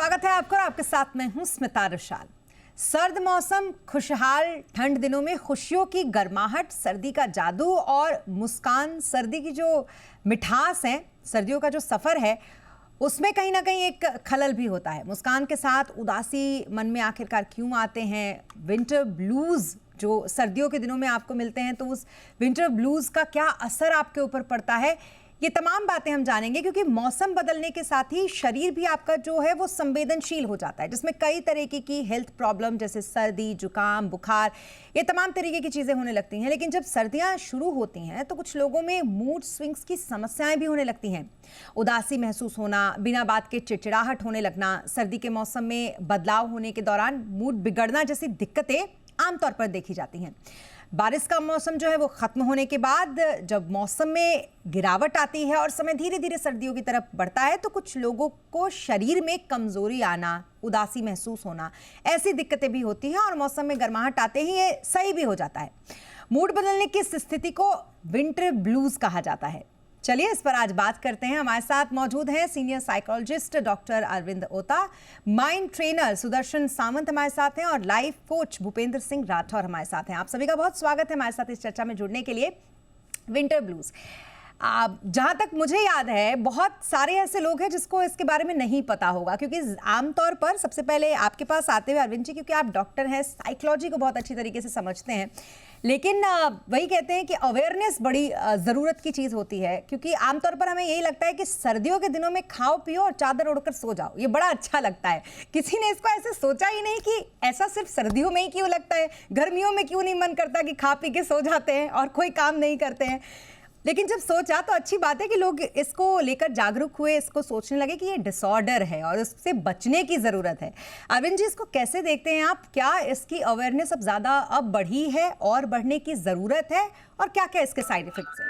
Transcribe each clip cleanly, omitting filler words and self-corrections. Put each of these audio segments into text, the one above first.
स्वागत है आपका और आपके साथ मैं हूं स्मिता रुशाल। सर्द मौसम, खुशहाल ठंड दिनों में खुशियों की गर्माहट, सर्दी का जादू और मुस्कान, सर्दी की जो मिठास है, सर्दियों का जो सफर है उसमें कहीं ना कहीं एक खलल भी होता है। मुस्कान के साथ उदासी मन में आखिरकार क्यों आते हैं? विंटर ब्लूज जो सर्दियों के दिनों में आपको मिलते हैं, तो उस विंटर ब्लूज का क्या असर आपके ऊपर पड़ता है, ये तमाम बातें हम जानेंगे। क्योंकि मौसम बदलने के साथ ही शरीर भी आपका जो है वो संवेदनशील हो जाता है, जिसमें कई तरीके की हेल्थ प्रॉब्लम जैसे सर्दी, जुकाम, बुखार, ये तमाम तरीके की चीज़ें होने लगती हैं। लेकिन जब सर्दियां शुरू होती हैं तो कुछ लोगों में मूड स्विंग्स की समस्याएं भी होने लगती हैं। उदासी महसूस होना, बिना बात के चिड़चिड़ाहट होने लगना, सर्दी के मौसम में बदलाव होने के दौरान मूड बिगड़ना जैसी दिक्कतें आमतौर पर देखी जाती हैं। बारिश का मौसम जो है वो खत्म होने के बाद जब मौसम में गिरावट आती है और समय धीरे धीरे सर्दियों की तरफ बढ़ता है, तो कुछ लोगों को शरीर में कमजोरी आना, उदासी महसूस होना, ऐसी दिक्कतें भी होती हैं और मौसम में गर्माहट आते ही ये सही भी हो जाता है। मूड बदलने की इस स्थिति को विंटर ब्लूज कहा जाता है। चलिए इस पर आज बात करते हैं। हमारे साथ मौजूद हैं सीनियर साइकोलॉजिस्ट डॉक्टर अरविंद ओता, माइंड ट्रेनर सुदर्शन सावंत हमारे साथ हैं और लाइफ कोच भूपेंद्र सिंह राठौर हमारे साथ हैं। आप सभी का बहुत स्वागत है हमारे साथ इस चर्चा में जुड़ने के लिए। विंटर ब्लूज, जहाँ तक मुझे याद है बहुत सारे ऐसे लोग हैं जिसको इसके बारे में नहीं पता होगा, क्योंकि आमतौर पर सबसे पहले आपके पास आते हुए अरविंद जी, क्योंकि आप डॉक्टर हैं, साइकोलॉजी को बहुत अच्छी तरीके से समझते हैं, लेकिन वही कहते हैं कि अवेयरनेस बड़ी ज़रूरत की चीज़ होती है। क्योंकि आमतौर पर हमें यही लगता है कि सर्दियों के दिनों में खाओ पियो और चादर ओढ़कर सो जाओ, ये बड़ा अच्छा लगता है। किसी ने इसको ऐसे सोचा ही नहीं कि ऐसा सिर्फ सर्दियों में ही क्यों लगता है, गर्मियों में क्यों नहीं मन करता कि खा पी के सो जाते हैं और कोई काम नहीं करते हैं। लेकिन जब सोचा तो अच्छी बात है कि लोग इसको लेकर जागरूक हुए, इसको सोचने लगे कि ये डिसऑर्डर है और इससे बचने की ज़रूरत है। अरविंद जी, इसको कैसे देखते हैं आप? क्या इसकी अवेयरनेस अब ज़्यादा बढ़ी है और बढ़ने की ज़रूरत है, और क्या क्या इसके साइड इफ़ेक्ट्स हैं?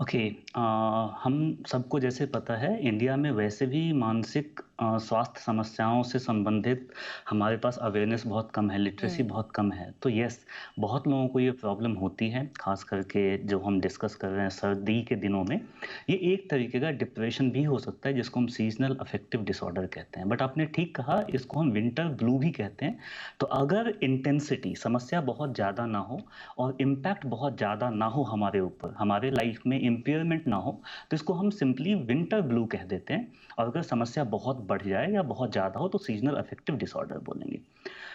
ओके, हम सबको जैसे पता है इंडिया में वैसे भी मानसिक स्वास्थ्य समस्याओं से संबंधित हमारे पास अवेयरनेस बहुत कम है, लिटरेसी बहुत कम है। तो यस, बहुत लोगों को ये प्रॉब्लम होती है, खास करके जो हम डिस्कस कर रहे हैं सर्दी के दिनों में। ये एक तरीके का डिप्रेशन भी हो सकता है जिसको हम सीजनल अफेक्टिव डिसऑर्डर कहते हैं, बट आपने ठीक कहा इसको हम विंटर ब्लू भी कहते हैं। तो अगर इंटेंसिटी समस्या बहुत ज़्यादा ना हो और इम्पैक्ट बहुत ज़्यादा ना हो हमारे ऊपर, हमारे लाइफ में इम्पेयरमेंट ना हो, तो इसको हम सिंपली विंटर ब्लू कह देते हैं। और अगर समस्या बहुत बढ़ जाए या बहुत ज़्यादा हो तो सीजनल अफेक्टिव डिसऑर्डर बोलेंगे।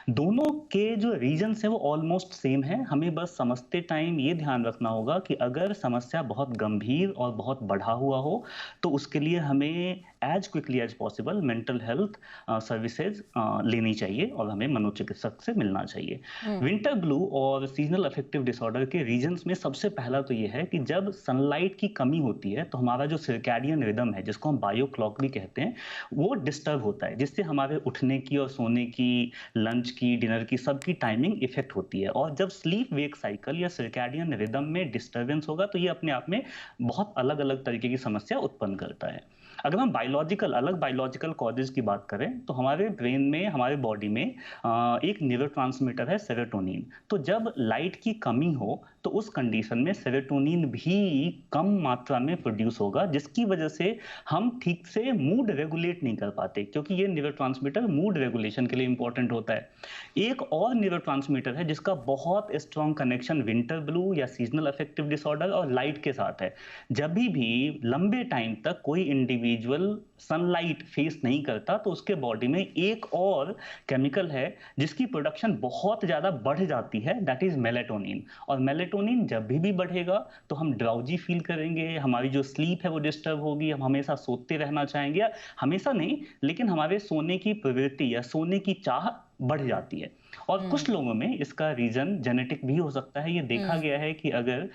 दोनों के जो रीजंस है वो ऑलमोस्ट सेम है। हमें बस समझते टाइम ये ध्यान रखना होगा कि अगर समस्या बहुत गंभीर और बहुत बढ़ा हुआ हो तो उसके लिए हमें as quickly as possible mental health services लेनी चाहिए और हमें मनोचिकित्सक से मिलना चाहिए। विंटर ब्लू और सीजनल अफेक्टिव डिसऑर्डर के रीजंस में सबसे पहला तो ये है कि जब सनलाइट की कमी होती है तो हमारा जो सर्कैडियन रिदम है, जिसको हम बायो क्लॉक भी कहते हैं, वो डिस्टर्ब होता है, जिससे हमारे उठने की और सोने की, लंच की, डिनर की, सबकी टाइमिंग इफेक्ट होती है। और जब स्लीप वेक साइकिल या सर्कैडियन रिदम में डिस्टर्बेंस होगा तो ये अपने आप में बहुत अलग अलग तरीके की समस्या उत्पन्न करता है। अगर हम अलग बायोलॉजिकल कॉजेज की बात करें तो हमारे ब्रेन में, हमारे बॉडी में एक न्यूरोट्रांसमीटर है सेरोटोनिन। तो जब लाइट की कमी हो तो उस कंडीशन में सेरोटोनिन भी कम मात्रा में प्रोड्यूस होगा, जिसकी वजह से हम ठीक से मूड रेगुलेट नहीं कर पाते, क्योंकि ये न्यूरोट्रांसमीटर मूड रेगुलेशन के लिए इंपॉर्टेंट होता है। एक और न्यूरोट्रांसमीटर है जिसका बहुत स्ट्रॉन्ग कनेक्शन विंटर ब्लू या सीजनल अफेक्टिव डिसऑर्डर और लाइट के साथ है। जब भी लंबे टाइम तक कोई इंडिविजुअल सनलाइट फेस नहीं करता तो उसके बॉडी में एक और केमिकल है जिसकी प्रोडक्शन बहुत ज्यादा बढ़ जाती है, दैट इज मेलेटोनिन। और मेलेटोनिन जब भी बढ़ेगा तो हम ड्राउजी फील करेंगे, हमारी जो स्लीप है वो डिस्टर्ब होगी, हम हमेशा सोते रहना चाहेंगे, या हमेशा नहीं लेकिन हमारे सोने की प्रवृत्ति या सोने की चाह बढ़ जाती है। और कुछ लोगों में इसका रीजन जेनेटिक भी हो सकता है। ये देखा गया है कि अगर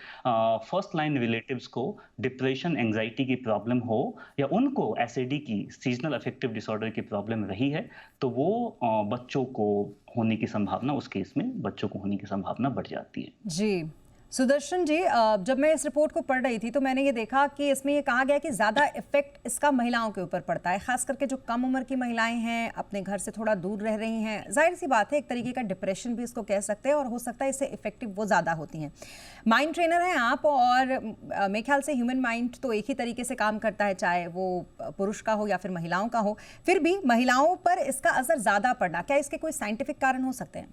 फर्स्ट लाइन रिलेटिव्स को डिप्रेशन, एंजाइटी की प्रॉब्लम हो या उनको एसिडी की, सीजनल अफेक्टिव डिसऑर्डर की प्रॉब्लम रही है तो वो बच्चों को होने की संभावना, उस केस में बच्चों को होने की संभावना बढ़ जाती है। जी, सुदर्शन जी, जब मैं इस रिपोर्ट को पढ़ रही थी तो मैंने ये देखा कि इसमें ये कहा गया कि ज़्यादा इफेक्ट इसका महिलाओं के ऊपर पड़ता है, खास करके जो कम उम्र की महिलाएं हैं, अपने घर से थोड़ा दूर रह रही हैं। जाहिर सी बात है, एक तरीके का डिप्रेशन भी इसको कह सकते हैं, और हो सकता है इससे इफेक्टिव वो ज़्यादा होती हैं। माइंड ट्रेनर हैं आप, और मेरे ख्याल से ह्यूमन माइंड तो एक ही तरीके से काम करता है, चाहे वो पुरुष का हो या फिर महिलाओं का हो। फिर भी महिलाओं पर इसका असर ज़्यादा पड़ना, क्या इसके कोई साइंटिफिक कारण हो सकते हैं?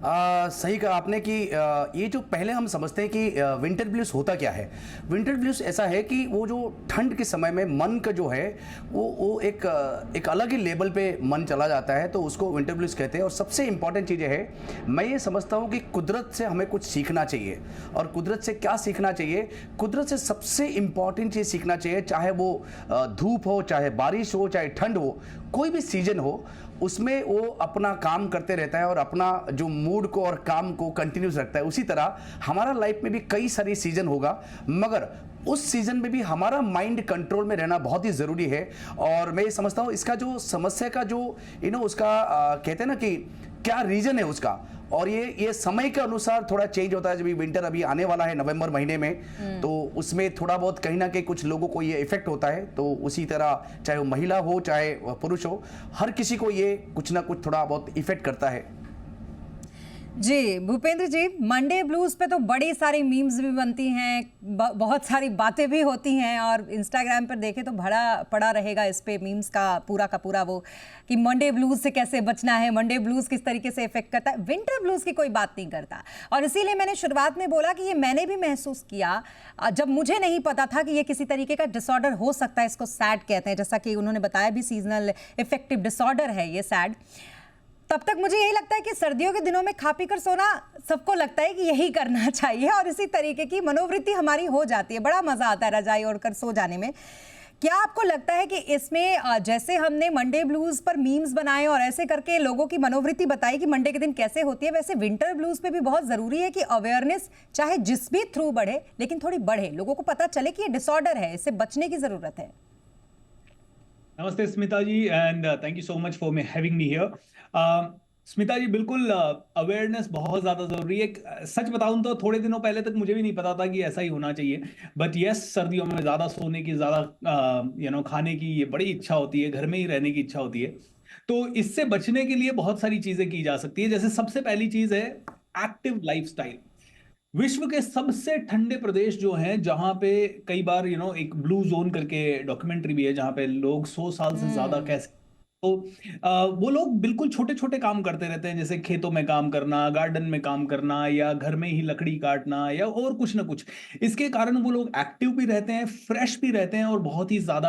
सही कहा आपने कि ये जो पहले हम समझते हैं कि विंटर ब्लूज होता क्या है। विंटर ब्लूज ऐसा है कि वो जो ठंड के समय में मन का जो है वो एक अलग ही लेवल पे मन चला जाता है, तो उसको विंटर ब्लूज कहते हैं। और सबसे इम्पॉर्टेंट चीज़ है, मैं ये समझता हूँ कि कुदरत से हमें कुछ सीखना चाहिए। और कुदरत से क्या सीखना चाहिए? कुदरत से सबसे इम्पॉर्टेंट चीज़ सीखना चाहिए, चाहे वो धूप हो, चाहे बारिश हो, चाहे ठंड हो, कोई भी सीजन हो, उसमें वो अपना काम करते रहता है और अपना जो मूड को और काम को कंटिन्यूस रखता है। उसी तरह हमारा लाइफ में भी कई सारी सीजन होगा, मगर उस सीजन में भी हमारा माइंड कंट्रोल में रहना बहुत ही ज़रूरी है। और मैं ये समझता हूँ इसका जो समस्या का जो उसका कहते हैं ना कि क्या रीजन है उसका, और ये समय के अनुसार थोड़ा चेंज होता है। जब विंटर अभी आने वाला है नवंबर महीने में, तो उसमें थोड़ा बहुत कहीं ना कहीं कुछ लोगों को ये इफेक्ट होता है। तो उसी तरह चाहे वो महिला हो चाहे पुरुष हो, हर किसी को ये कुछ ना कुछ थोड़ा बहुत इफेक्ट करता है। जी भूपेंद्र जी, मंडे ब्लूज पे तो बड़ी सारी मीम्स भी बनती हैं, बहुत सारी बातें भी होती हैं, और इंस्टाग्राम पर देखें तो भरा पड़ा रहेगा इस पे मीम्स का पूरा वो कि मंडे ब्लूज से कैसे बचना है, मंडे ब्लूज किस तरीके से इफेक्ट करता है। विंटर ब्लूज की कोई बात नहीं करता, और इसीलिए मैंने शुरुआत में बोला कि ये मैंने भी महसूस किया जब मुझे नहीं पता था कि ये किसी तरीके का डिसऑर्डर हो सकता है। इसको सैड कहते हैं, जैसा कि उन्होंने बताया भी, सीजनल इफेक्टिव डिसऑर्डर है ये सैड। तब तक मुझे यही लगता है कि सर्दियों के दिनों में खा पी कर सोना सबको लगता है कि यही करना चाहिए, और इसी तरीके की मनोवृत्ति हमारी हो जाती है। बड़ा मजा आता है रजाई ओढ़कर सो जाने में। क्या आपको लगता है कि इसमें जैसे हमने मंडे ब्लूज पर मीम्स बनाए और ऐसे करके लोगों की मनोवृत्ति बताई कि मंडे के दिन कैसे होती है, वैसे विंटर ब्लूज पे भी बहुत जरूरी है कि अवेयरनेस चाहे जिस भी थ्रू बढ़े, लेकिन थोड़ी बढ़े, लोगों को पता चले कि ये डिसऑर्डर है, इससे बचने की जरूरत है। नमस्ते Smita ji, and thank you so much for having me here. Smita ji, बिल्कुल अवेयरनेस बहुत ज़्यादा ज़रूरी है। सच बताऊं तो थोड़े दिनों पहले तक मुझे भी नहीं पता था कि ऐसा ही होना चाहिए, बट यस, सर्दियों में ज़्यादा सोने की, ज़्यादा खाने की ये बड़ी इच्छा होती है, घर में ही रहने की इच्छा होती है। तो इससे बचने के लिए बहुत सारी चीज़ें की जा सकती है। जैसे सबसे पहली चीज़ है एक्टिव लाइफस्टाइल। विश्व के सबसे ठंडे प्रदेश जो हैं, जहां पे कई बार एक ब्लू जोन करके डॉक्यूमेंट्री भी है, जहां पे लोग 100 साल से ज्यादा कैसे, तो वो लोग बिल्कुल छोटे छोटे काम करते रहते हैं, जैसे खेतों में काम करना, गार्डन में काम करना, या घर में ही लकड़ी काटना, या और कुछ ना कुछ। इसके कारण वो लोग एक्टिव भी रहते हैं, फ्रेश भी रहते हैं, और बहुत ही ज्यादा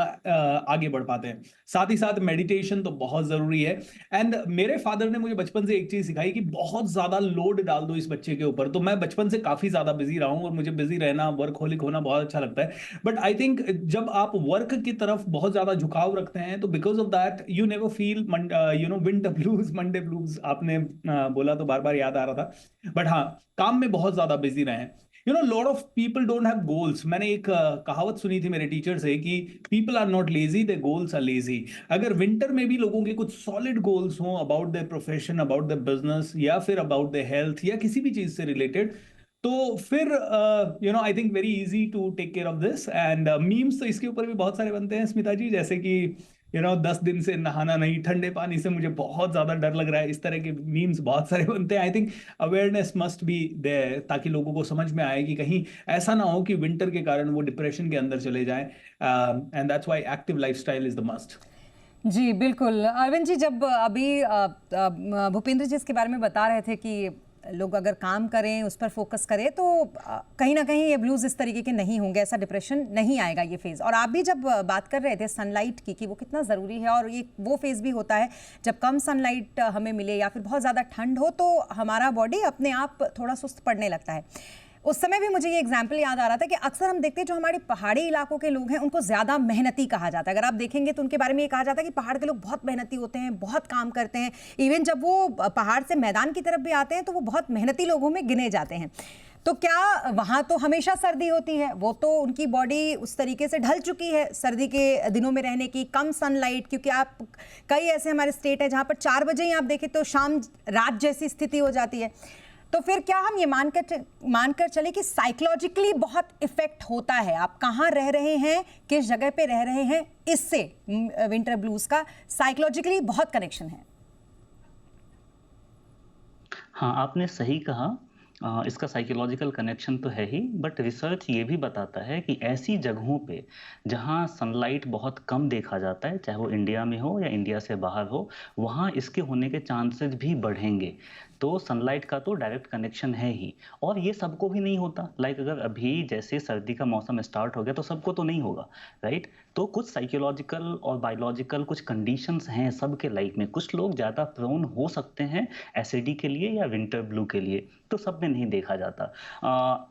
आगे बढ़ पाते हैं। साथ ही साथ मेडिटेशन तो बहुत जरूरी है। एंड मेरे फादर ने मुझे बचपन से एक चीज सिखाई कि बहुत ज्यादा लोड डाल दो इस बच्चे के ऊपर। तो मैं बचपन से काफी ज्यादा बिजी रहा हूं, और मुझे बिजी रहना, वर्कहोलिक होना बहुत अच्छा लगता है। बट आई थिंक जब आप वर्क की तरफ बहुत ज्यादा झुकाव रखते हैं, तो because of that you never feel winter blues, Monday blues. आपने बोला तो बार बार याद आ रहा था। बट हाँ, काम में बहुत ज्यादा बिजी रहे। Lot of people don't have goals. मैंने एक कहावत सुनी थी मेरे टीचर से कि people are not lazy, they goals are lazy. अगर विंटर में भी लोगों के कुछ सॉलिड गोल्स हों about their profession, about their business, या फिर अबाउट देयर हेल्थ, या किसी भी चीज से रिलेटेड, तो फिर I think very easy to take care of this. And memes तो इसके ऊपर भी बहुत सारे बनते हैं स्मिता जी, जैसे कि 10 दिन से नहाना नहीं, ठंडे पानी से मुझे बहुत ज्यादा डर लग रहा है। इस तरह के मीम्स बहुत सारे बनते हैं। I think awareness must be there, ताकि लोगों को समझ में आए कि कहीं ऐसा ना हो कि विंटर के कारण वो डिप्रेशन के अंदर चले जाएं। And that's why active lifestyle is the must. जी बिल्कुल। अरविंद जी, जब अभी भूपेंद्र जी इसके बारे में बता रहे थे कि लोग अगर काम करें, उस पर फोकस करें, तो कहीं ना कहीं ये ब्लूज इस तरीके के नहीं होंगे, ऐसा डिप्रेशन नहीं आएगा ये फेज़। और आप भी जब बात कर रहे थे सनलाइट की कि वो कितना ज़रूरी है, और ये वो फेज़ भी होता है जब कम सनलाइट हमें मिले या फिर बहुत ज़्यादा ठंड हो, तो हमारा बॉडी अपने आप थोड़ा सुस्त पड़ने लगता है। उस समय भी मुझे ये एग्जाम्पल याद आ रहा था कि अक्सर हम देखते हैं जो हमारे पहाड़ी इलाकों के लोग हैं उनको ज़्यादा मेहनती कहा जाता है। अगर आप देखेंगे तो उनके बारे में ये कहा जाता है कि पहाड़ के लोग बहुत मेहनती होते हैं, बहुत काम करते हैं। इवन जब वो पहाड़ से मैदान की तरफ भी आते हैं तो वो बहुत मेहनती लोगों में गिने जाते हैं। तो क्या वहाँ तो हमेशा सर्दी होती है? वो तो उनकी बॉडी उस तरीके से ढल चुकी है सर्दी के दिनों में रहने की, कम सनलाइट, क्योंकि आप कई ऐसे हमारे स्टेट है जहाँ पर 4 बजे ही आप देखें तो शाम रात जैसी स्थिति हो जाती है। तो फिर क्या हम ये मानकर चले कि साइकोलॉजिकली बहुत इफेक्ट होता है, आप कहाँ रह रहे हैं, किस जगह पे रह रहे हैं, इससे विंटर ब्लूज का साइकोलॉजिकली बहुत कनेक्शन है? हाँ, आपने सही कहा। इसका साइकोलॉजिकल कनेक्शन तो है ही, बट रिसर्च ये भी बताता है कि ऐसी जगहों पे जहाँ सनलाइट बहुत कम देखा जाता है, चाहे वो इंडिया में हो या इंडिया से बाहर हो, वहाँ इसके होने के चांसेस भी बढ़ेंगे। तो सनलाइट का तो डायरेक्ट कनेक्शन है ही, और ये सबको भी नहीं होता। लाइक अगर अभी जैसे सर्दी का मौसम स्टार्ट हो गया तो सबको तो नहीं होगा, राइट? तो कुछ साइकोलॉजिकल और बायोलॉजिकल कुछ कंडीशंस हैं सबके लाइफ में। कुछ लोग ज़्यादा प्रोन हो सकते हैं एसिडी के लिए या विंटर ब्लू के लिए, तो सब में नहीं देखा जाता।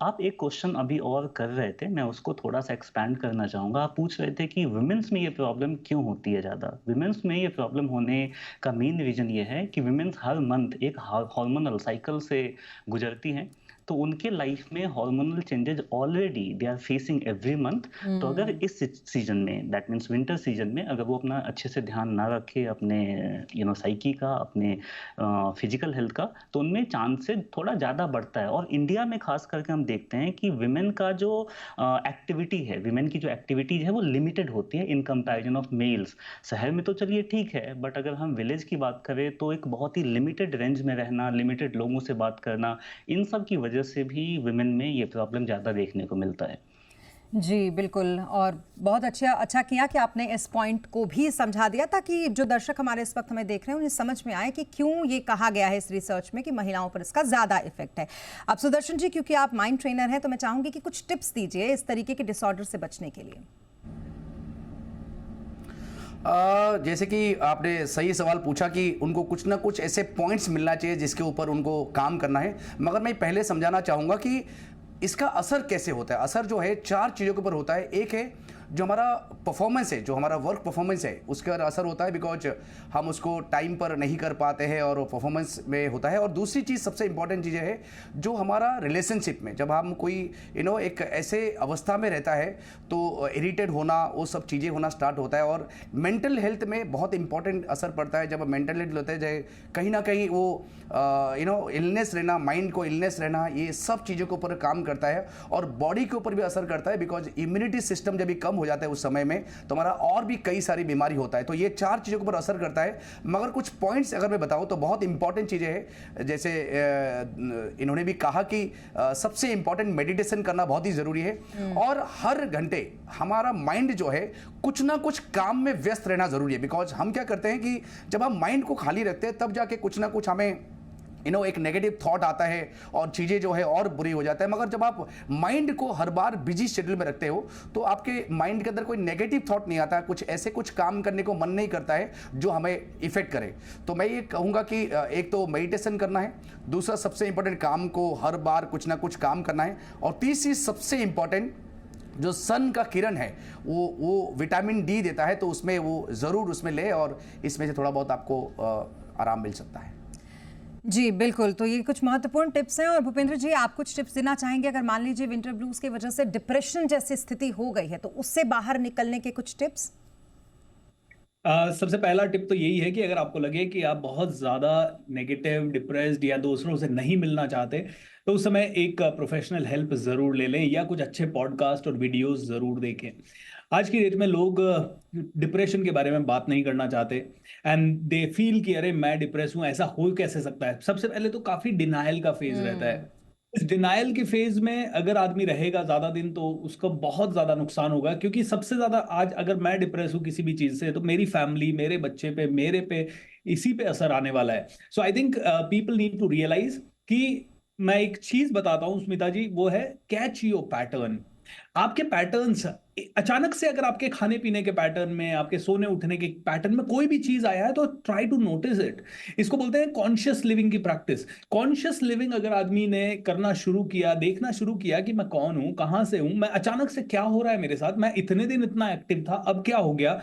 आप एक क्वेश्चन अभी और कर रहे थे, मैं उसको थोड़ा सा एक्सपैंड करना चाहूँगा। आप पूछ रहे थे कि वुमेन्स में ये प्रॉब्लम क्यों होती है ज़्यादा। वुमेन्स में ये प्रॉब्लम होने का मेन रीज़न ये है कि वुमेन्स हर मंथ एक हार्मोनल साइकिल से गुजरती हैं, तो उनके लाइफ में hormonal changes already they are facing every month. तो अगर इस सीजन में, दैट मीन्स विंटर सीजन में, अगर वो अपना अच्छे से ध्यान ना रखे अपने साइकी का, अपने फिजिकल हेल्थ का, तो उनमें चांसेस थोड़ा ज़्यादा बढ़ता है। और इंडिया में खास करके हम देखते हैं कि विमेन का जो एक्टिविटी है, विमेन की जो एक्टिविटीज है वो लिमिटेड होती है इन कंपैरिजन ऑफ मेल्स। शहर में तो चलिए ठीक है, बट अगर हम विलेज की बात करें तो एक बहुत ही लिमिटेड रेंज में रहना, लिमिटेड लोगों से बात करना, इन सब की वजह से भी विमेन में ये प्रॉब्लम ज़्यादा देखने को मिलता है। जी बिल्कुल, और बहुत अच्छा किया कि आपने इस पॉइंट को भी समझा दिया, ताकि जो दर्शक हमारे इस वक्त हमें देख रहे हैं उन्हें समझ में आए कि क्यों ये कहा गया है इस रिसर्च में कि महिलाओं पर इसका ज़्यादा इफेक्ट है। अब सुदर्शन जी, क्योंकि आप माइंड ट्रेनर हैं, तो मैं चाहूँगी कि कुछ टिप्स दीजिए इस तरीके के डिसऑर्डर से बचने के लिए। जैसे कि आपने सही सवाल पूछा कि उनको कुछ ना कुछ ऐसे पॉइंट्स मिलना चाहिए जिसके ऊपर उनको काम करना है, मगर मैं पहले समझाना चाहूँगा कि इसका असर कैसे होता है। असर जो है 4 चीज़ों के ऊपर होता है। एक है जो हमारा परफॉर्मेंस है, जो हमारा वर्क परफॉर्मेंस है, उसके ऊपर असर होता है, बिकॉज हम उसको टाइम पर नहीं कर पाते हैं और परफॉर्मेंस में होता है। और दूसरी चीज़, सबसे इंपॉर्टेंट चीज़ है जो हमारा रिलेशनशिप में, जब हम कोई एक ऐसे अवस्था में रहता है तो इरिटेट होना, वो सब चीज़ें होना स्टार्ट होता है। और मेंटल हेल्थ में बहुत इंपॉर्टेंट असर पड़ता है। जब मेंटल हेल्थ होता है, कहीं ना कहीं वो इलनेस रहना, माइंड को इलनेस रहना, ये सब चीज़ों के ऊपर काम करता है। और बॉडी के ऊपर भी असर करता है, बिकॉज इम्यूनिटी सिस्टम जब भी कम हो जाता है उस समय में, तो हमारा और भी कई सारी बीमारी होता है। तो ये 4 चीज़ों के ऊपर असर करता है। मगर कुछ पॉइंट्स अगर मैं बताऊं तो बहुत इंपॉर्टेंट चीज़ें हैं। जैसे इन्होंने भी कहा कि सबसे इंपॉर्टेंट मेडिटेशन करना बहुत ही ज़रूरी है। और हर घंटे हमारा माइंड जो है कुछ ना कुछ काम में व्यस्त रहना ज़रूरी है। बिकॉज हम क्या करते हैं कि जब हम माइंड को खाली रखते हैं तब जाके कुछ ना कुछ हमें एक नेगेटिव थॉट आता है और चीज़ें जो है और बुरी हो जाता है। मगर जब आप माइंड को हर बार बिजी शेड्यूल में रखते हो तो आपके माइंड के अंदर कोई नेगेटिव थॉट नहीं आता, कुछ काम करने को मन नहीं करता है जो हमें इफेक्ट करे। तो मैं ये कहूँगा कि एक तो मेडिटेशन करना है, दूसरा सबसे इंपॉर्टेंट काम को हर बार कुछ ना कुछ काम करना है, और तीसरी सबसे इंपॉर्टेंट जो सन का किरण है वो विटामिन डी देता है, तो उसमें वो ज़रूर उसमें ले, और इसमें से थोड़ा बहुत आपको आराम मिल सकता है। जी बिल्कुल, तो ये कुछ महत्वपूर्ण टिप्स हैं। और भूपेंद्र जी, आप कुछ टिप्स देना चाहेंगे अगर मान लीजिए विंटर ब्लूज की वजह से डिप्रेशन जैसी स्थिति हो गई है, तो उससे बाहर निकलने के कुछ टिप्स? सबसे पहला टिप तो यही है कि अगर आपको लगे कि आप बहुत ज़्यादा नेगेटिव, डिप्रेस्ड या दूसरों से नहीं मिलना चाहते, तो उस समय एक प्रोफेशनल हेल्प ज़रूर ले लें या कुछ अच्छे पॉडकास्ट और वीडियोस ज़रूर देखें। आज की डेट में लोग डिप्रेशन के बारे में बात नहीं करना चाहते, एंड दे फील कि अरे मैं डिप्रेस हूँ, ऐसा हो कैसे सकता है। सबसे पहले तो काफ़ी डिनाइल का फेज रहता है। इस डिनाइल के फेज में अगर आदमी रहेगा ज्यादा दिन तो उसका बहुत ज्यादा नुकसान होगा, क्योंकि सबसे ज्यादा आज अगर मैं डिप्रेस हूं किसी भी चीज से, तो मेरी फैमिली, मेरे बच्चे पे, मेरे पे, इसी पे असर आने वाला है। So I think people need to realise कि मैं एक चीज बताता हूं स्मिता जी, वो है कैच योर पैटर्न। आपके पैटर्न्स अचानक से अगर आपके खाने पीने के पैटर्न में, आपके सोने उठने के पैटर्न में कोई भी चीज आया है, तो ट्राई टू नोटिस इट। इसको बोलते हैं कॉन्शियस लिविंग की प्रैक्टिस। कॉन्शियस लिविंग अगर आदमी ने करना शुरू किया, देखना शुरू किया कि मैं कौन हूं, कहां से हूं, मैं अचानक से क्या हो रहा है मेरे साथ, मैं इतने दिन इतना एक्टिव था, अब क्या हो गया।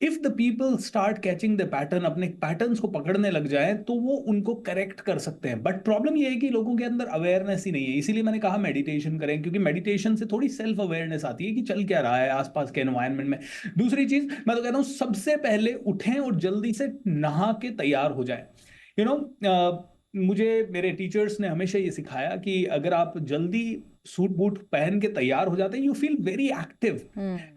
If the people start catching the pattern, अपने पैटर्न्स को पकड़ने लग जाए, तो वो उनको करेक्ट कर सकते हैं। बट प्रॉब्लम ये है कि लोगों के अंदर अवेयरनेस ही नहीं है। इसीलिए मैंने कहा मेडिटेशन करें, क्योंकि मेडिटेशन से थोड़ी सेल्फ अवेयरनेस आती है कि चल क्या रहा है आसपास के एनवायरनमेंट में। दूसरी चीज मैं तो कहता हूं, सबसे पहले उठें और जल्दी से नहा के तैयार हो जाए। मुझे मेरे टीचर्स ने हमेशा ये सिखाया कि अगर आप जल्दी सूट बूट पहन के तैयार हो जाते हैं, you feel very active,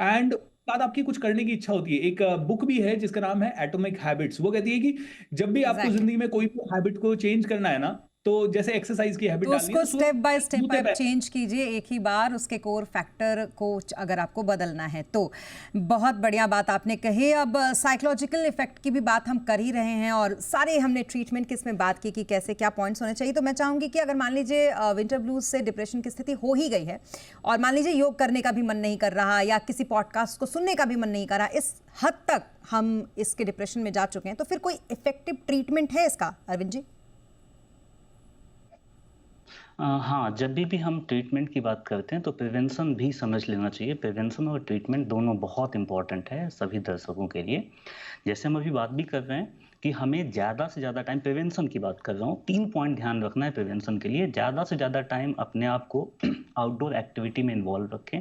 and बाद आपकी कुछ करने की इच्छा होती है। एक बुक भी है जिसका नाम है एटॉमिक हैबिट्स। वो कहती है कि जब भी आपको एग्जैक्टली जिंदगी में कोई भी हैबिट को चेंज करना है ना, तो जैसे एक्सरसाइज की हैबिट तो डालनी है उसको तो स्टेप बाय स्टेप जूते आप चेंज कीजिए एक ही बार, उसके कोर फैक्टर को अगर आपको बदलना है तो। बहुत बढ़िया बात आपने कही। अब साइकोलॉजिकल इफेक्ट की भी बात हम कर ही रहे हैं और सारे हमने ट्रीटमेंट की इसमें बात की कि कैसे क्या पॉइंट्स होने चाहिए, तो मैं चाहूँगी कि अगर मान लीजिए विंटर ब्लूज से डिप्रेशन की स्थिति हो ही गई है और मान लीजिए योग करने का भी मन नहीं कर रहा या किसी पॉडकास्ट को सुनने का भी मन नहीं कर रहा, इस हद तक हम इसके डिप्रेशन में जा चुके हैं, तो फिर कोई इफेक्टिव ट्रीटमेंट है इसका, अरविंद जी? हाँ, जब भी हम ट्रीटमेंट की बात करते हैं तो प्रिवेंशन भी समझ लेना चाहिए। प्रिवेंशन और ट्रीटमेंट दोनों बहुत इम्पोर्टेंट है सभी दर्शकों के लिए। जैसे हम अभी बात भी कर रहे हैं कि हमें ज़्यादा से ज़्यादा टाइम, प्रिवेंशन की बात कर रहा हूँ, 3 पॉइंट ध्यान रखना है प्रिवेंशन के लिए। ज़्यादा से ज़्यादा टाइम अपने आप को आउटडोर एक्टिविटी में इन्वॉल्व रखें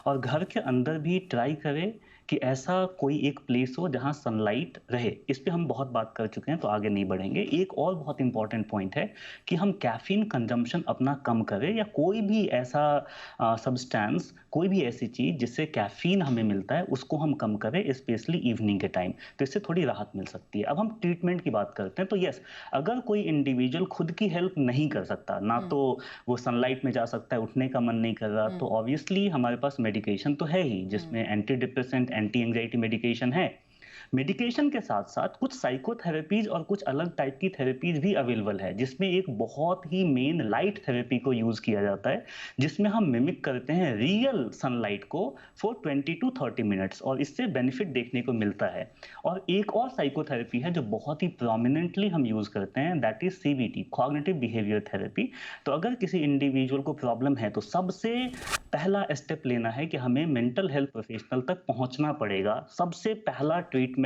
और घर के अंदर भी ट्राई करें कि ऐसा कोई एक प्लेस हो जहां सनलाइट रहे। इस पे हम बहुत बात कर चुके हैं तो आगे नहीं बढ़ेंगे। एक और बहुत इंपॉर्टेंट पॉइंट है कि हम कैफीन कंजम्पशन अपना कम करें या कोई भी ऐसा सब्सटेंस, कोई भी ऐसी चीज़ जिससे कैफीन हमें मिलता है उसको हम कम करें, स्पेशली इवनिंग के टाइम, तो इससे थोड़ी राहत मिल सकती है। अब हम ट्रीटमेंट की बात करते हैं तो यस, अगर कोई इंडिविजुअल खुद की हेल्प नहीं कर सकता ना, तो वो सनलाइट में जा सकता है, उठने का मन नहीं कर रहा, तो ऑब्वियसली हमारे पास मेडिकेशन तो है ही, जिसमें anti depressant, anti anxiety medication है। मेडिकेशन के साथ साथ कुछ साइकोथेरेपीज और कुछ अलग टाइप की थेरेपीज भी अवेलेबल है, जिसमें एक बहुत ही मेन लाइट थेरेपी को यूज किया जाता है, जिसमें हम मिमिक करते हैं रियल सनलाइट को फॉर 20 to 30 मिनट्स और इससे बेनिफिट देखने को मिलता है। और एक और साइकोथेरेपी है जो बहुत ही प्रोमिनेंटली हम यूज करते हैं, that is CBT, cognitive behaviour therapy. तो अगर किसी इंडिविजुअल को प्रॉब्लम है तो सबसे पहला स्टेप लेना है कि हमें मेंटल हेल्थ प्रोफेशनल तक पहुंचना पड़ेगा। सबसे पहला ट्रीटमेंट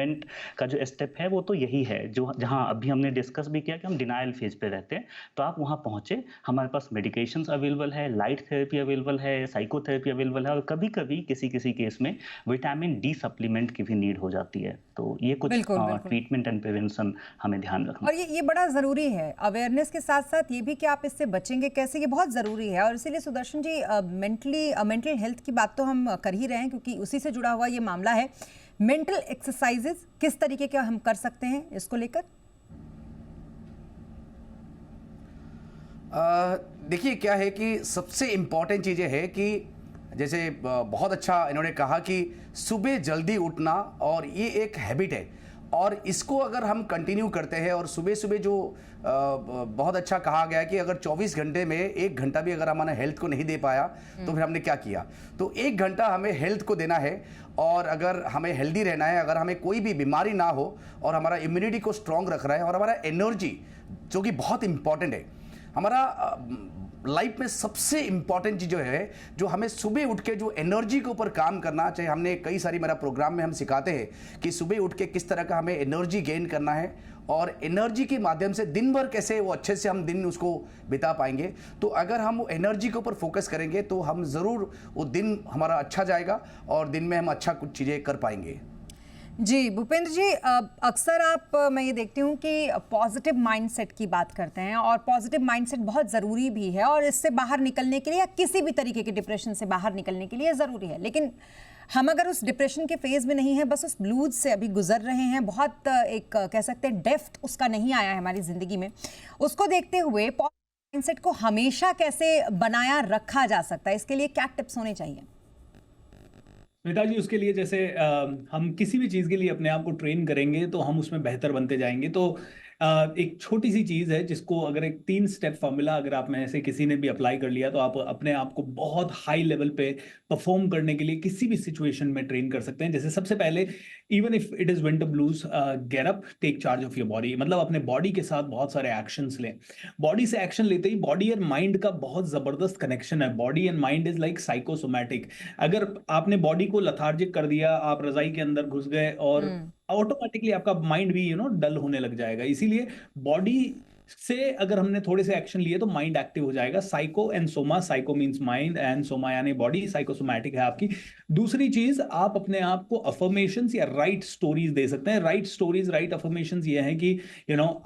का जो स्टेप है वो तो यही है, जो जहां अभी हमने डिस्कस भी किया कि हम डिनायल फेज पे रहते हैं, तो आप वहां पहुंचे। हमारे पास मेडिकेशंस अवेलेबल है, लाइट थेरेपी अवेलेबल है, साइकोथेरेपी अवेलेबल है और कभी कभी किसी किसी केस में विटामिन डी सप्लीमेंट की भी नीड हो जाती है। तो ये कुछ बिल्कुल बिल्कुल। ट्रीटमेंट एंड प्रिवेंशन हमें ध्यान रखना। और ये बड़ा ज़रूरी है, अवेयरनेस के साथ साथ ये भी कि आप इससे बचेंगे कैसे, ये बहुत ज़रूरी है। और इसीलिए सुदर्शन जी, मेंटल हेल्थ की बात तो हम कर ही रहे हैं क्योंकि उसी से जुड़ा हुआ ये मामला है। मेंटल एक्सरसाइजेज किस तरीके के हम कर सकते हैं इसको लेकर? देखिए क्या है कि सबसे इम्पॉर्टेंट चीज़ें है कि जैसे बहुत अच्छा इन्होंने कहा कि सुबह जल्दी उठना, और ये एक हैबिट है और इसको अगर हम कंटिन्यू करते हैं और सुबह सुबह जो बहुत अच्छा कहा गया है कि अगर 24 घंटे में 1 घंटा भी अगर हमारे हेल्थ को नहीं दे पाया तो फिर हमने क्या किया। तो 1 घंटा हमें हेल्थ को देना है और अगर हमें हेल्दी रहना है, अगर हमें कोई भी बीमारी ना हो और हमारा इम्यूनिटी को स्ट्रांग रख रहा है और हमारा एनर्जी जो कि बहुत इंपॉर्टेंट है, हमारा लाइफ में सबसे इंपॉर्टेंट चीज़ जो है, जो हमें सुबह उठ के जो एनर्जी के ऊपर काम करना चाहिए। हमने कई सारी मेरा प्रोग्राम में हम सिखाते हैं कि सुबह उठ के किस तरह का हमें एनर्जी गेन करना है और एनर्जी के माध्यम से दिन भर कैसे वो अच्छे से हम दिन उसको बिता पाएंगे। तो अगर हम वो एनर्जी के ऊपर फोकस करेंगे तो हम ज़रूर वो दिन हमारा अच्छा जाएगा और दिन में हम अच्छा कुछ चीज़ें कर पाएंगे। जी भूपेंद्र जी, अक्सर मैं ये देखती हूँ कि पॉजिटिव माइंडसेट की बात करते हैं और पॉजिटिव माइंडसेट बहुत ज़रूरी भी है और इससे बाहर निकलने के लिए या किसी भी तरीके के डिप्रेशन से बाहर निकलने के लिए ज़रूरी है। लेकिन हम अगर उस डिप्रेशन के फेज़ में नहीं है, बस उस ब्लूज से अभी गुजर रहे हैं, बहुत एक कह सकते हैं डेप्थ उसका नहीं आया है हमारी ज़िंदगी में, उसको देखते हुए पॉजिटिव माइंडसेट को हमेशा कैसे बनाया रखा जा सकता है, इसके लिए क्या टिप्स होने चाहिए? स्मिता जी, उसके लिए जैसे हम किसी भी चीज़ के लिए अपने आप को ट्रेन करेंगे तो हम उसमें बेहतर बनते जाएंगे। तो एक छोटी सी चीज़ है जिसको अगर एक 3 स्टेप फॉर्मूला अगर आप में से किसी ने भी अप्लाई कर लिया तो आप अपने आप को बहुत हाई लेवल पे परफॉर्म करने के लिए किसी भी सिचुएशन में ट्रेन कर सकते हैं। जैसे सबसे पहले, even if it is winter blues, get up, take charge of your body. मतलब अपने बॉडी के साथ बहुत सारे एक्शंस लें। बॉडी से एक्शन लेते ही बॉडी और माइंड का बहुत ज़बरदस्त कनेक्शन है। Body and mind is like psychosomatic. अगर आपने बॉडी को लथार्जिक कर दिया, आप रजाई के अंदर घुस गए और ऑटोमेटिकली आपका माइंड भी डल होने लग जाएगा। इसीलिए बॉडी से अगर हमने थोड़े से एक्शन लिए तो माइंड एक्टिव हो जाएगा। Psycho and Soma, psycho means mind and Soma यानी बॉडी, साइकोसोमैटिक है आपकी। दूसरी चीज, आप अपने आप को अफर्मेशंस या राइट स्टोरीज दे सकते हैं। राइट स्टोरीज, राइट अफर्मेशंस ये है कि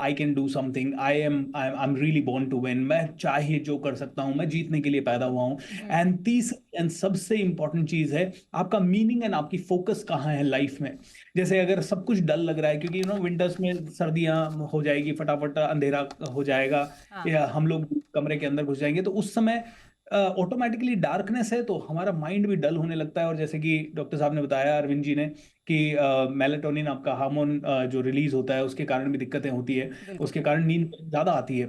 I can do something, I am really born to win, मैं चाहे जो कर सकता हूं, मैं जीतने के लिए पैदा हुआ हूं। एंड तीसरी एंड सबसे इंपॉर्टेंट चीज है आपका मीनिंग एंड आपकी फोकस कहाँ है लाइफ में। जैसे अगर सब कुछ डल लग रहा है, क्योंकि विंटर्स में सर्दियां हो जाएगी, फटाफट अंधेरा हो जाएगा, या हम लोग कमरे के अंदर घुस जाएंगे, तो उस समय ऑटोमेटिकली डार्कनेस है तो हमारा माइंड भी डल होने लगता है। और जैसे कि डॉक्टर साहब ने बताया, अरविंद जी ने, कि मेलाटोनिन आपका हार्मोन जो रिलीज होता है उसके कारण भी दिक्कतें होती है, उसके कारण नींद ज्यादा आती है।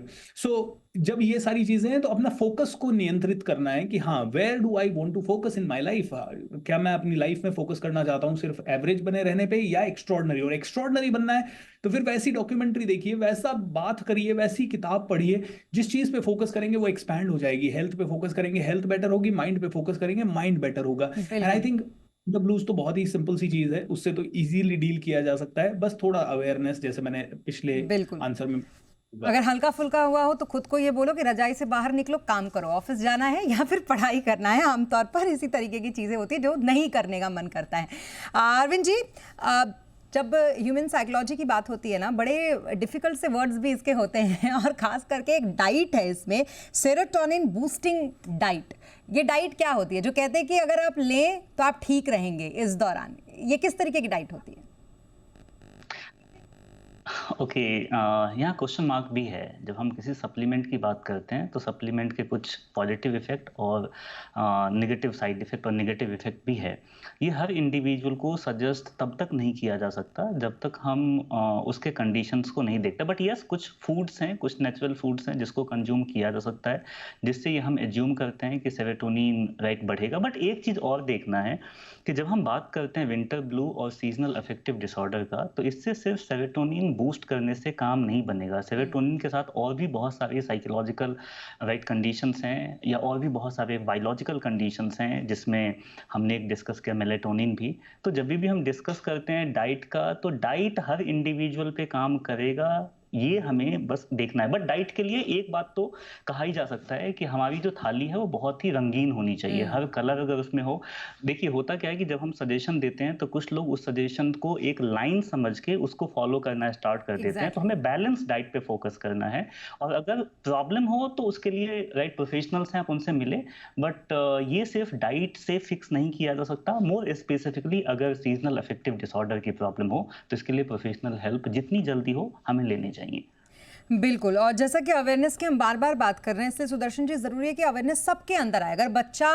जब ये सारी चीजें हैं तो अपना फोकस को नियंत्रित करना है कि हाँ, where do I want to focus in my life. क्या मैं अपनी लाइफ में फोकस करना चाहता हूँ सिर्फ एवरेज बने रहने पे, या एक्स्ट्रॉर्डनरी। और एक्स्ट्रॉर्डनरी बनना है तो फिर वैसी डॉक्यूमेंट्री देखिए, वैसा बात करिए, वैसी किताब पढ़िए। जिस चीज पे फोकस करेंगे वो एक्सपैंड हो जाएगी। हेल्थ पे फोकस करेंगे, हेल्थ बेटर होगी। माइंड पे फोकस करेंगे, माइंड बेटर होगा। And I think the blues तो बहुत ही सिंपल सी चीज है, उससे तो इजीली डील किया जा सकता है। बस थोड़ा अवेयरनेस, जैसे मैंने पिछले आंसर में, अगर हल्का फुल्का हुआ हो तो खुद को ये बोलो कि रजाई से बाहर निकलो, काम करो, ऑफिस जाना है या फिर पढ़ाई करना है। आमतौर पर इसी तरीके की चीज़ें होती है जो नहीं करने का मन करता है। अरविंद जी, जब ह्यूमन साइकोलॉजी की बात होती है ना, बड़े डिफिकल्ट से वर्ड्स भी इसके होते हैं, और खास करके एक डाइट है इसमें, सेरोटोनिन बूस्टिंग डाइट। ये डाइट क्या होती है जो कहते हैं कि अगर आप लें तो आप ठीक रहेंगे इस दौरान? ये किस तरीके की डाइट होती है? ओके, यहाँ क्वेश्चन मार्क भी है। जब हम किसी सप्लीमेंट की बात करते हैं तो सप्लीमेंट के कुछ पॉजिटिव इफेक्ट और नेगेटिव साइड इफेक्ट और नेगेटिव इफेक्ट भी है। ये हर इंडिविजुअल को सजेस्ट तब तक नहीं किया जा सकता जब तक हम उसके कंडीशंस को नहीं देखते। बट यस, कुछ फूड्स हैं, कुछ नेचुरल फूड्स हैं जिसको कंज्यूम किया जा सकता है, जिससे ये हम एज्यूम करते हैं कि सेरोटोनिन राइट बढ़ेगा। बट एक चीज़ और देखना है कि जब हम बात करते हैं विंटर ब्लू और सीजनल अफेक्टिव डिसऑर्डर का, तो इससे सिर्फ सेरोटोनिन बूस्ट करने से काम नहीं बनेगा। सेरोटोनिन के साथ और भी बहुत सारे साइकोलॉजिकल राइट कंडीशंस हैं, या और भी बहुत सारे बायोलॉजिकल कंडीशंस हैं, जिसमें हमने एक डिस्कस किया मेलेटोनिन भी। तो जब भी हम डिस्कस करते हैं डाइट का, तो डाइट हर इंडिविजुअल पे काम करेगा, ये हमें बस देखना है। बट डाइट के लिए एक बात तो कहा ही जा सकता है कि हमारी जो थाली है वो बहुत ही रंगीन होनी चाहिए, हर कलर अगर उसमें हो। देखिए, होता क्या है कि जब हम सजेशन देते हैं तो कुछ लोग उस सजेशन को एक लाइन समझ के उसको फॉलो करना स्टार्ट कर देते हैं। तो हमें बैलेंस डाइट पे फोकस करना है, और अगर प्रॉब्लम हो तो उसके लिए राइट प्रोफेशनल्स हैं, आप उनसे मिले। बट ये सिर्फ डाइट से फिक्स नहीं किया जा सकता। मोर स्पेसिफिकली अगर सीजनल अफेक्टिव डिसऑर्डर की प्रॉब्लम हो तो इसके लिए प्रोफेशनल हेल्प जितनी जल्दी हो हमें लेनी चाहिए। बिल्कुल। और जैसा कि अवेयरनेस की हम बार बार बात कर रहे हैं, इसलिए सुदर्शन जी, जरूरी है कि अवेयरनेस सबके अंदर आए। अगर बच्चा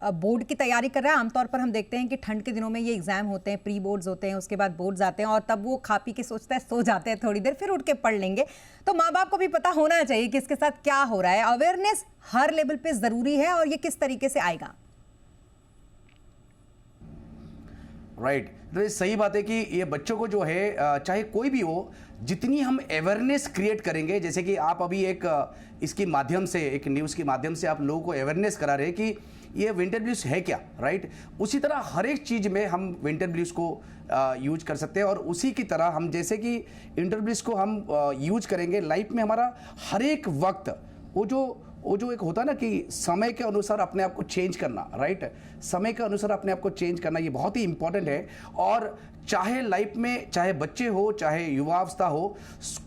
बोर्ड की तैयारी कर रहा है, आमतौर पर हम देखते हैं कि ठंड के दिनों में ये एग्जाम होते हैं, प्री बोर्ड्स होते हैं, उसके बाद बोर्ड्स आते हैं, और तब वो खा पी के सोचता है, सो जाते हैं थोड़ी देर, फिर उठ के पढ़ लेंगे। तो माँ बाप को भी पता होना चाहिए कि इसके साथ क्या हो रहा है। अवेयरनेस हर लेवल पे जरूरी है, और ये किस तरीके से आएगा? राइट, तो ये सही बात है कि ये बच्चों को जो है, चाहे कोई भी हो, जितनी हम अवेयरनेस क्रिएट करेंगे, जैसे कि आप अभी एक इसके माध्यम से, एक न्यूज़ के माध्यम से आप लोगों को अवेयरनेस करा रहे हैं कि ये विंटर ब्लूज है क्या, राइट। उसी तरह हर एक चीज़ में हम विंटर ब्लूज को यूज कर सकते हैं। और उसी की तरह हम, जैसे कि विंटर ब्लूज को हम यूज करेंगे लाइफ में, हमारा हर एक वक्त वो जो एक होता है ना कि समय के अनुसार अपने आप को चेंज करना, राइट, समय के अनुसार अपने आप को चेंज करना, ये बहुत ही इंपॉर्टेंट है। और चाहे लाइफ में, चाहे बच्चे हो, चाहे युवावस्था हो,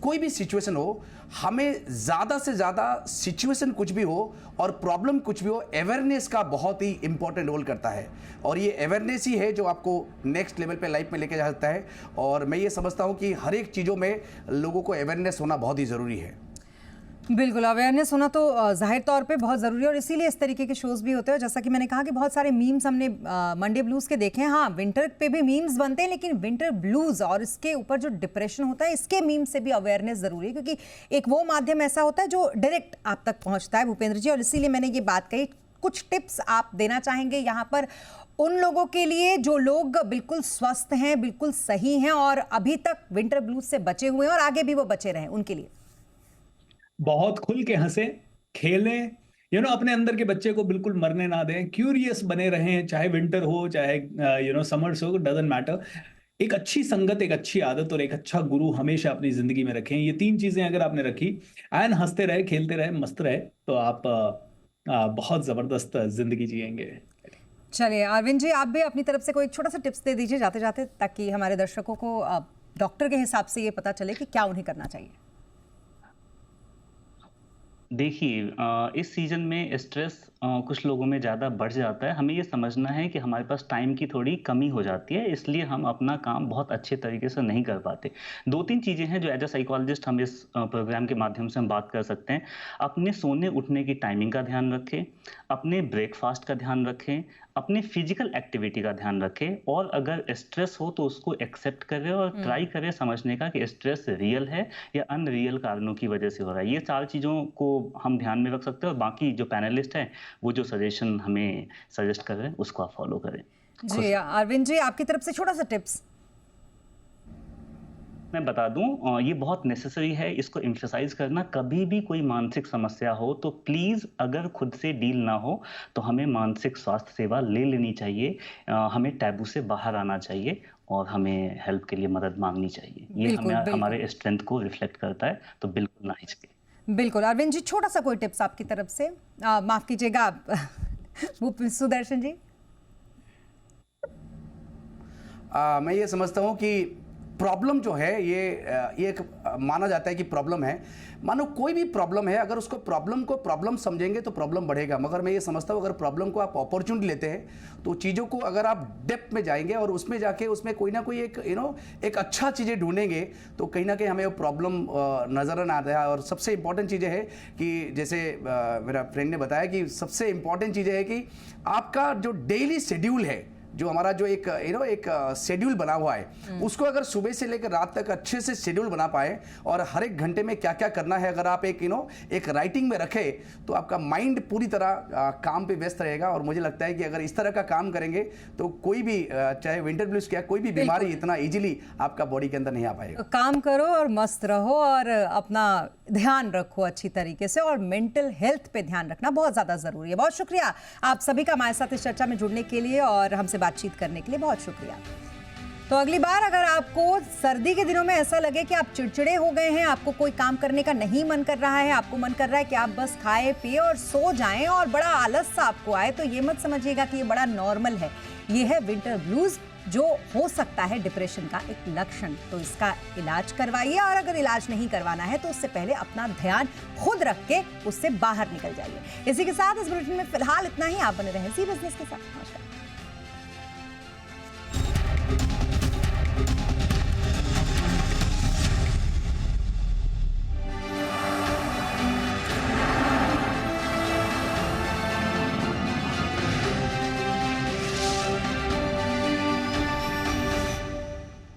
कोई भी सिचुएशन हो, हमें ज़्यादा से ज़्यादा सिचुएशन कुछ भी हो और प्रॉब्लम कुछ भी हो, अवेयरनेस का बहुत ही इंपॉर्टेंट रोल करता है। और ये अवेयरनेस ही है जो आपको नेक्स्ट लेवल पे लाइफ में लेके जा सकता है। और मैं ये समझता हूँ कि हर एक चीज़ों में लोगों को अवेयरनेस होना बहुत ही ज़रूरी है। बिल्कुल, अवेयरनेस होना तो जाहिर तौर पे बहुत ज़रूरी है, और इसीलिए इस तरीके के शोज़ भी होते हैं। जैसा कि मैंने कहा कि बहुत सारे मीम्स हमने मंडे ब्लूज़ के देखे हैं। हाँ, विंटर पे भी मीम्स बनते हैं, लेकिन विंटर ब्लूज़ और इसके ऊपर जो डिप्रेशन होता है, इसके मीम्स से भी अवेयरनेस ज़रूरी है, क्योंकि एक वो माध्यम ऐसा होता है जो डायरेक्ट आप तक पहुँचता है, भूपेंद्र जी। और इसीलिए मैंने ये बात कही। कुछ टिप्स आप देना चाहेंगे यहाँ पर उन लोगों के लिए जो लोग बिल्कुल स्वस्थ हैं, बिल्कुल सही हैं, और अभी तक विंटर ब्लूज़ से बचे हुए हैं और आगे भी वो बचे रहें, उनके लिए? बहुत खुल के हंसे, खेलें, अपने अंदर के बच्चे को बिल्कुल मरने ना दें, क्यूरियस बने रहें, चाहे विंटर हो, चाहे समर्स हो, डजंट मैटर। एक अच्छी संगत, एक अच्छी आदत और एक अच्छा गुरु हमेशा अपनी जिंदगी में रखें। ये 3 चीजें अगर आपने रखी एंड हंसते रहे, खेलते रहे, मस्त रहे, तो आप बहुत जबरदस्त जिंदगी जिएंगे। चलिए अरविंद जी, आप भी अपनी तरफ से कोई एक छोटा सा टिप्स दे दीजिए जाते जाते, ताकि हमारे दर्शकों को डॉक्टर के हिसाब से ये पता चले कि क्या उन्हें करना चाहिए। देखिए इस सीजन में स्ट्रेस कुछ लोगों में ज़्यादा बढ़ जाता है। हमें ये समझना है कि हमारे पास टाइम की थोड़ी कमी हो जाती है, इसलिए हम अपना काम बहुत अच्छे तरीके से नहीं कर पाते। 2-3 चीज़ें हैं जो एज अ साइकोलॉजिस्ट हम इस प्रोग्राम के माध्यम से हम बात कर सकते हैं। अपने सोने उठने की टाइमिंग का ध्यान रखें, अपने ब्रेकफास्ट का ध्यान रखें, अपने फिजिकल एक्टिविटी का ध्यान रखें, और अगर स्ट्रेस हो तो उसको एक्सेप्ट करें और ट्राई करें समझने का कि स्ट्रेस रियल है या अनरियल कारणों की वजह से हो रहा है। ये 4 चीज़ों को हम ध्यान में रख सकते हैं, और बाकी जो पैनलिस्ट हैं वो जो सजेशन हमें सजेस्ट कर रहे हैं उसको आप फॉलो करें। जी अरविंद जी, आपकी तरफ से छोटा सा टिप्स। मैं बता दूं ये बहुत नेसेसरी है इसको एम्फसाइज करना। कभी भी कोई मानसिक समस्या हो तो प्लीज़, अगर खुद से डील ना हो तो हमें मानसिक स्वास्थ्य सेवा ले लेनी चाहिए। हमें टैबू से बाहर आना चाहिए और हमें हेल्प के लिए मदद मांगनी चाहिए। ये बिल्कुल, हमें बिल्कुल। हमारे स्ट्रेंथ को रिफ्लेक्ट करता है, तो बिल्कुल ना हिचके। बिल्कुल अरविंद जी, छोटा सा कोई टिप्स आपकी तरफ से। माफ कीजिएगा वो सुदर्शन जी। मैं ये समझता हूँ कि प्रॉब्लम जो है ये एक माना जाता है कि प्रॉब्लम है। मानो कोई भी प्रॉब्लम है, अगर उसको प्रॉब्लम को प्रॉब्लम समझेंगे तो प्रॉब्लम बढ़ेगा। मगर मैं ये समझता हूँ अगर प्रॉब्लम को आप अपॉर्चुनिटी लेते हैं तो चीज़ों को अगर आप डेप्थ में जाएंगे और उसमें जाके उसमें कोई ना कोई एक एक अच्छा चीज़ें ढूंढेंगे तो कहीं ना कहीं हमें वो प्रॉब्लम नज़र ना आता है। और सबसे इंपॉर्टेंट चीज़ें है कि जैसे मेरा फ्रेंड ने बताया कि सबसे इंपॉर्टेंट चीज़ें है कि आपका जो डेली शेड्यूल है, जो हमारा जो एक एक शेड्यूल बना हुआ है, उसको अगर सुबह से लेकर रात तक अच्छे से शेड्यूल बना पाए और हर एक घंटे में क्या क्या करना है अगर आप एक एक राइटिंग में रखे तो आपका माइंड पूरी तरह काम पे व्यस्त रहेगा। और मुझे लगता है कि अगर इस तरह का काम करेंगे तो कोई भी चाहे विंटर ब्लूज क्या कोई भी बीमारी इतना इजीली आपका बॉडी के अंदर नहीं आ पाएगा। काम करो और मस्त रहो और अपना ध्यान रखो अच्छी तरीके से, और मेंटल हेल्थ पे ध्यान रखना बहुत ज़्यादा ज़रूरी है। बहुत शुक्रिया आप सभी का हमारे साथ इस चर्चा में जुड़ने के लिए और हमसे बातचीत करने के लिए, बहुत शुक्रिया। तो अगली बार अगर आपको सर्दी के दिनों में ऐसा लगे कि आप चिड़चिड़े हो गए हैं, आपको कोई काम करने का नहीं मन कर रहा है, आपको मन कर रहा है कि आप बस खाए पिए और सो जाएं और बड़ा आलस सा आपको आए, तो ये मत समझिएगा कि ये बड़ा नॉर्मल है। ये है विंटर ब्लूज, जो हो सकता है डिप्रेशन का एक लक्षण। तो इसका इलाज करवाइए, और अगर इलाज नहीं करवाना है तो उससे पहले अपना ध्यान खुद रख के उससे बाहर निकल जाइए। इसी के साथ इस बुलेटिन में फिलहाल इतना ही। आप बने रहें ज़ी बिजनेस के साथ। नमस्कार।